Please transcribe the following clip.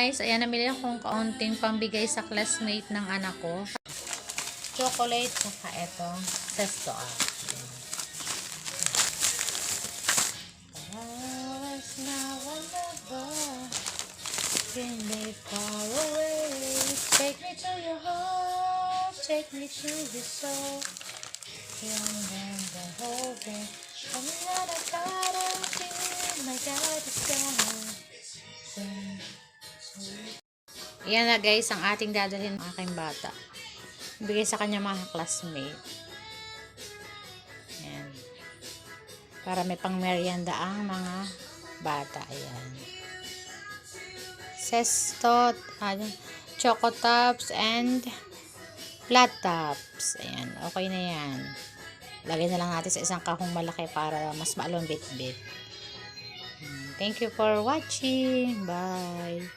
guys, ayan, namili akong kaunting pambigay sa classmate ng anak ko. Chocolate, saka ito, Zesto. Take me to your heart, take me to your soul. And the whole thing. Coming out of bottom, feeling my God is gone. Yan na guys, ang ating dadalhin ng aking bata. Bigay sa kanya mga classmate. Yan. Para may pang merienda ang mga bata. Ayan. Zesto, Choco Tops, and Flat Tops. Ayan. Okay na yan. Lagay na lang natin sa isang kahong malaki para mas maalong bit-bit. Thank you for watching. Bye.